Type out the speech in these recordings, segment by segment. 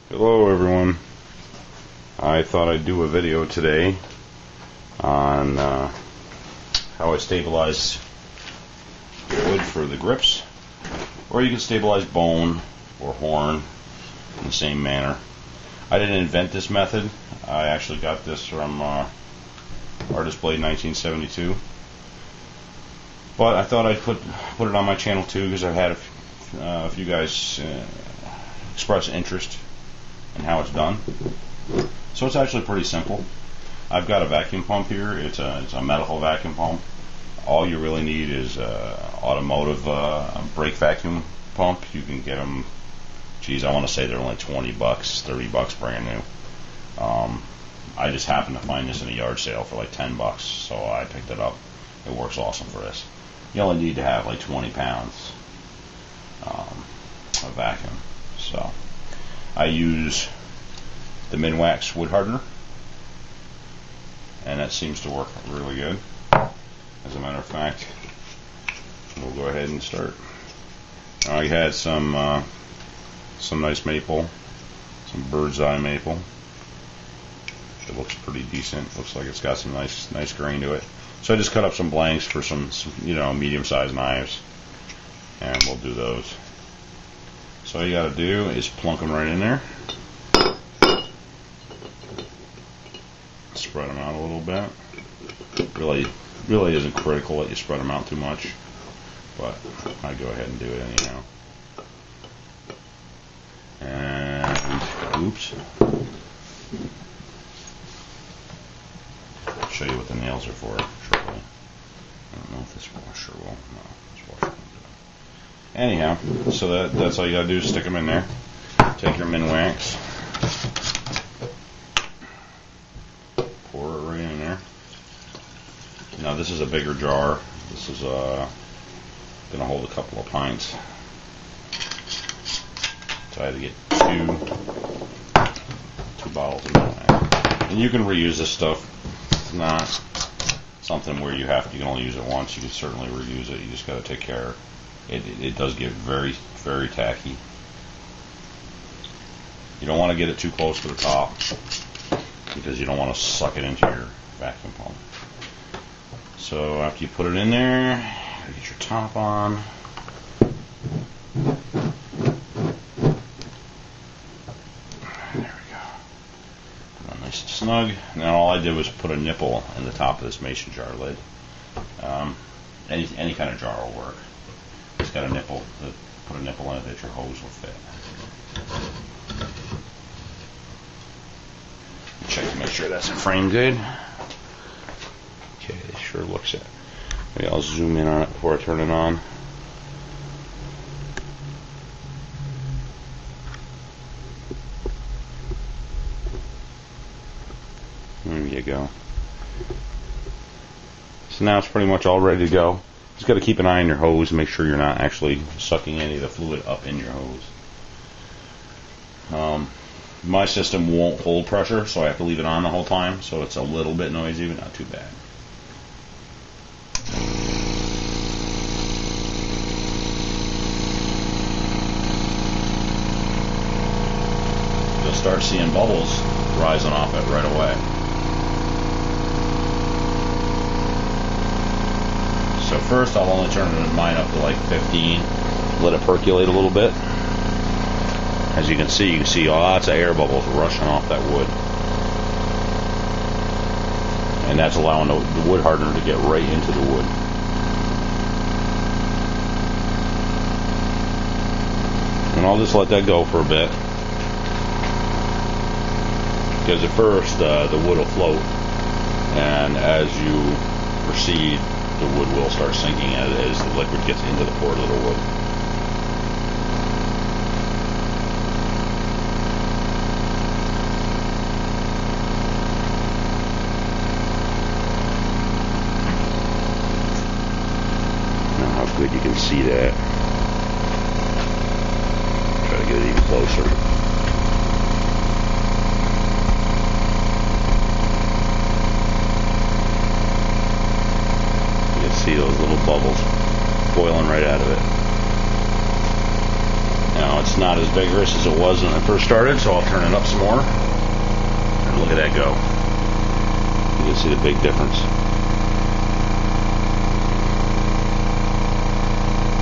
Hello everyone. I thought I'd do a video today on how I stabilize wood for the grips, or you can stabilize bone or horn in the same manner. I didn't invent this method. I actually got this from Artist Blade 1972, but I thought I'd put it on my channel too, because I've had a few guys express interest in how it's done. So it's actually pretty simple. I've got a vacuum pump here. It's a medical vacuum pump. All you really need is automotive brake vacuum pump. You can get them, geez, I want to say they're only 20 bucks, 30 bucks brand new. I just happened to find this in a yard sale for like 10 bucks, so I picked it up. It works awesome for this. You only need to have like 20 pounds of vacuum. So I use the Minwax wood hardener, and that seems to work really good. As a matter of fact, we'll go ahead and start. I had some nice maple, some bird's eye maple. It looks pretty decent. Looks like it's got some nice grain to it. So I just cut up some blanks for some medium-sized knives, and we'll do those. So all you got to do is plunk them right in there. Spread them out a little bit. Really isn't critical that you spread them out too much, but I go ahead and do it anyhow. And oops, I'll show you what the nails are for shortly. I don't know if this washer will. No, this washer won't do it. Anyhow, so that's all you gotta do is stick them in there. Take your Minwax, pour it right in there. Now this is a bigger jar. This is gonna hold a couple of pints. So I had to get two bottles of Minwax. And you can reuse this stuff. It's not something where you can only use it once. You can certainly reuse it. You just gotta take care. It does get very, very tacky. You don't want to get it too close to the top, because you don't want to suck it into your vacuum pump. So after you put it in there, get your top on. There we go. Nice and snug. Now all I did was put a nipple in the top of this mason jar lid. Any kind of jar will work. It's got a nipple. Put a nipple in it that your hose will fit. Check to make sure that's framed good. Okay, it sure looks it. Maybe I'll zoom in on it before I turn it on. There you go. So now it's pretty much all ready to go. Just got to keep an eye on your hose and make sure you're not actually sucking any of the fluid up in your hose. My system won't hold pressure, so I have to leave it on the whole time, so it's a little bit noisy, but not too bad. You'll start seeing bubbles rising off it right away. So first I'll only turn mine up to like 15, let it percolate a little bit. As you can see lots of air bubbles rushing off that wood. And that's allowing the wood hardener to get right into the wood. And I'll just let that go for a bit. Because at first the wood will float, and as you proceed, the wood will start sinking as the liquid gets into the pores of the wood. Good, you can see that. Try to get it even closer. You can see those little bubbles boiling right out of it. Now it's not as vigorous as it was when I first started, so I'll turn it up some more. And look at that go. You can see the big difference.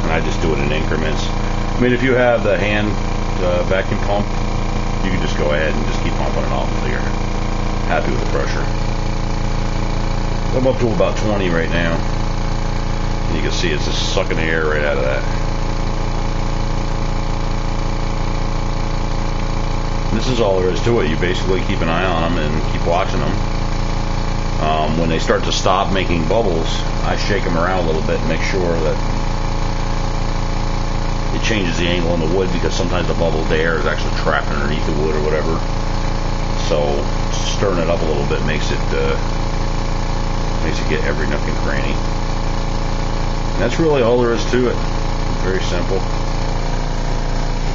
And I just do it in increments. I mean, if you have the hand vacuum pump, you can just go ahead and just keep pumping it off until you're happy with the pressure. I'm up to about 20 right now. And you can see it's just sucking the air right out of that. This is all there is to it. You basically keep an eye on them and keep watching them. When they start to stop making bubbles, I shake them around a little bit and make sure that it changes the angle in the wood, because sometimes the bubbled air is actually trapped underneath the wood or whatever. So stirring it up a little bit makes it get every nook and cranny. And that's really all there is to it. It's very simple.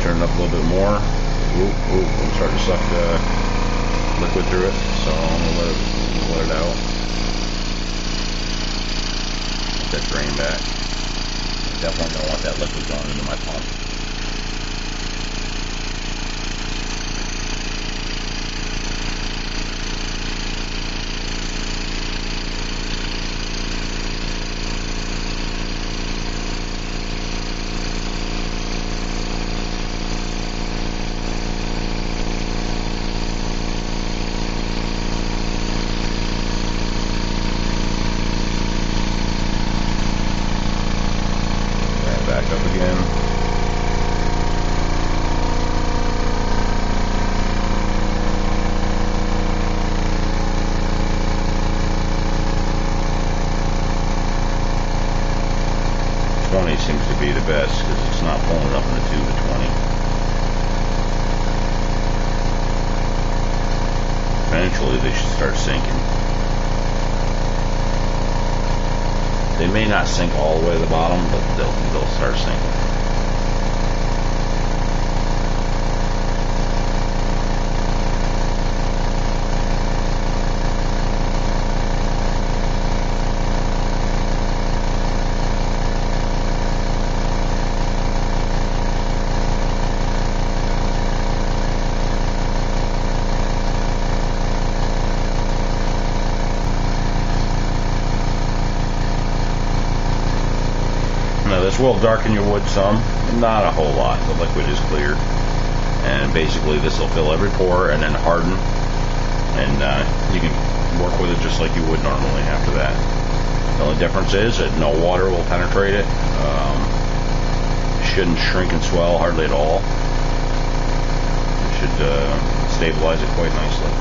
Turn it up a little bit more. I'm starting to suck liquid through it, so I'm gonna let it out. Let that drain back. Definitely don't want that liquid going into my pump. Back up again. Seems to be the best because it's not pulling it up in the tube at 20. Eventually they should start sinking. They may not sink all the way to the bottom, but they'll start sinking. Now this will darken your wood some, not a whole lot. The liquid is clear, and basically this will fill every pore and then harden, and you can work with it just like you would normally after that. The only difference is that no water will penetrate it. Shouldn't shrink and swell hardly at all. It should stabilize it quite nicely.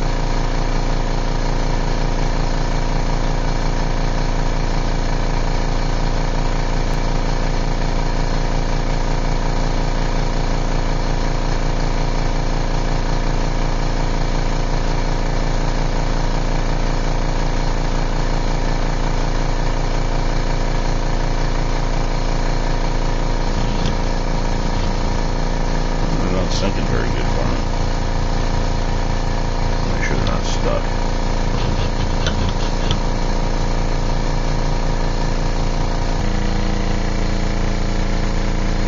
Sinking very good for me. Make sure they're not stuck.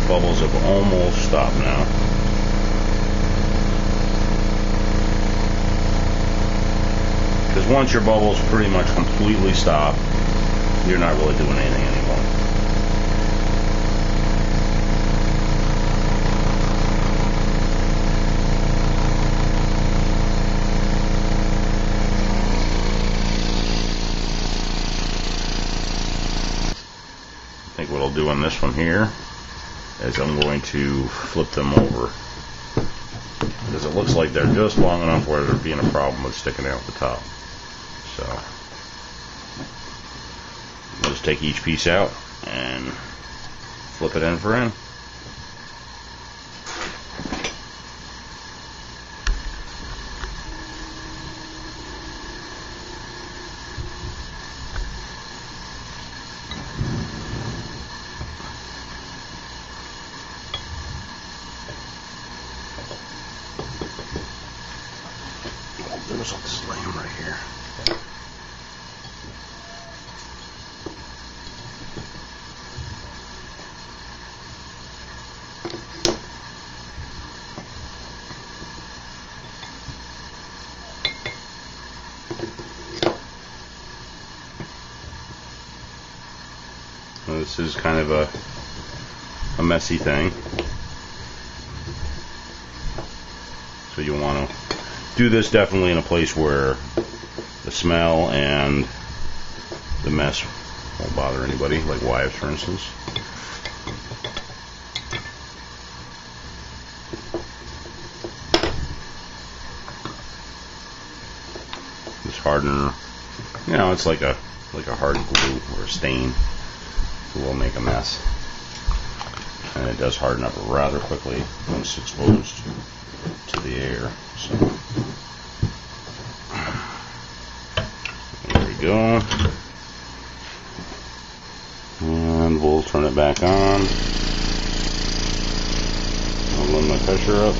Bubbles have almost stopped now. Because once your bubbles pretty much completely stop, you're not really doing anything anymore. I think what I'll do on this one here is I'm going to flip them over, because it looks like they're just long enough where there'd being a problem with sticking out the top. So I'll just take each piece out and flip it end for end. There's all this lamb right here. This is kind of a messy thing. So you want to do this definitely in a place where the smell and the mess won't bother anybody, like wives, for instance. This hardener, you know, it's like a hard glue or a stain. It will make a mess, and it does harden up rather quickly once exposed to the air. So there we go, and we'll turn it back on. I'll run my pressure up.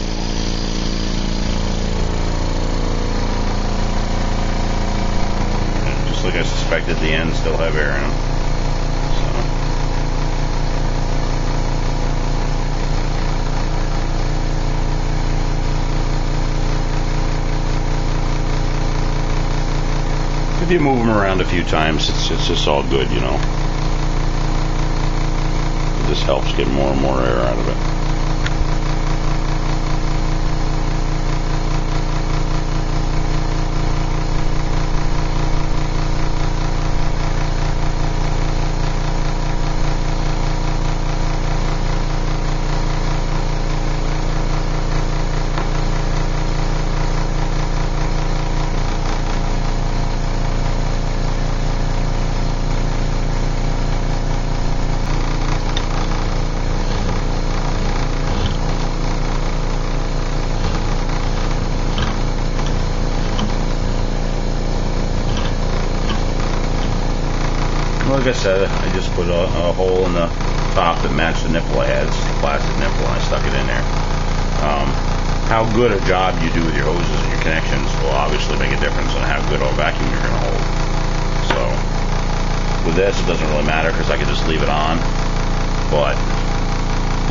And just like I suspected, the ends still have air in them. If you move them around a few times, it's just all good, you know. It just helps get more and more air out of it. Like I said, I just put a hole in the top that matched the nipple I had. It's just a plastic nipple, and I stuck it in there. How good a job you do with your hoses and your connections will obviously make a difference on how good of a vacuum you're going to hold. So with this, it doesn't really matter because I can just leave it on. But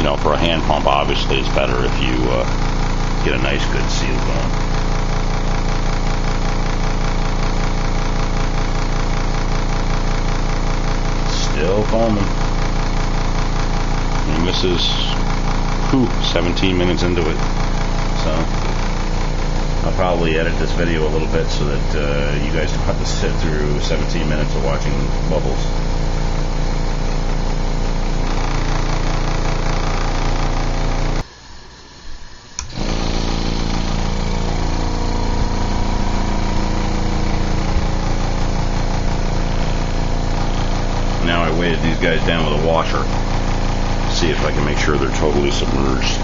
you know, for a hand pump, obviously it's better if you get a nice good seal going. Still foaming. And this is 17 minutes into it. So I'll probably edit this video a little bit so that you guys don't have to sit through 17 minutes of watching bubbles. Now I weighted these guys down with a washer. See if I can make sure they're totally submerged.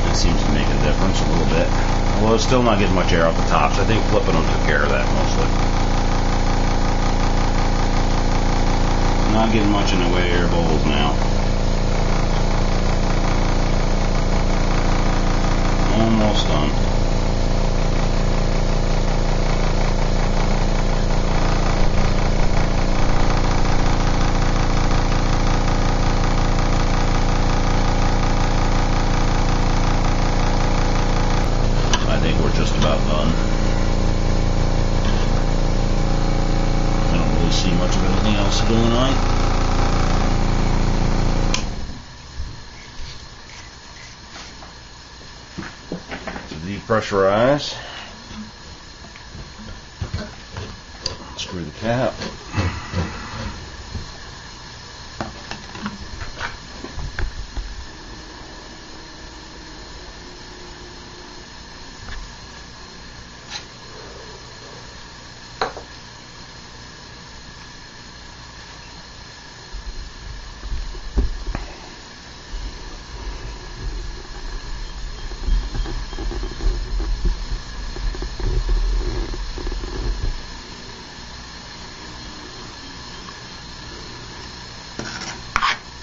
It seems to make a difference a little bit. Although it's still not getting much air off the tops. I think flipping them took care of that mostly. Not getting much in the way of air bubbles now. Almost done. Just about done. I don't really see much of anything else going on. To depressurize, screw the cap.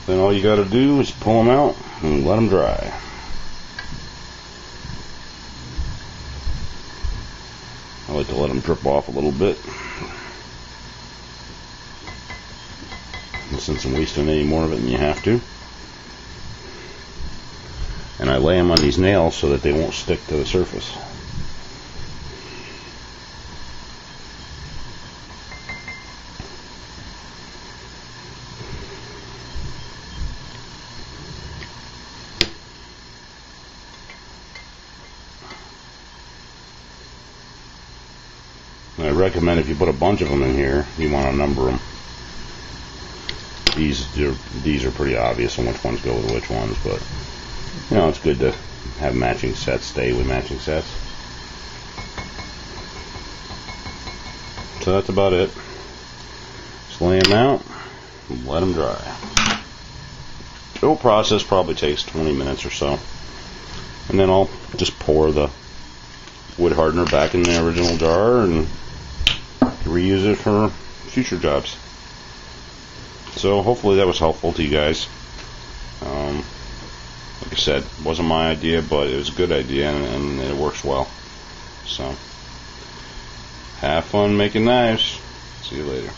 Then all you got to do is pull them out and let them dry. I like to let them drip off a little bit. Since I'm wasting any more of it than you have to. And I lay them on these nails so that they won't stick to the surface. recommend if you put a bunch of them in here, you want to number them. These are pretty obvious on which ones go with which ones, but you know, it's good to have matching sets, stay with matching sets. So that's about it. Just lay them out and let them dry. The whole process probably takes 20 minutes or so. And then I'll just pour the wood hardener back in the original jar and reuse it for future jobs. So hopefully that was helpful to you guys. Like I said, it wasn't my idea, but it was a good idea, and it works well. So have fun making knives. See you later.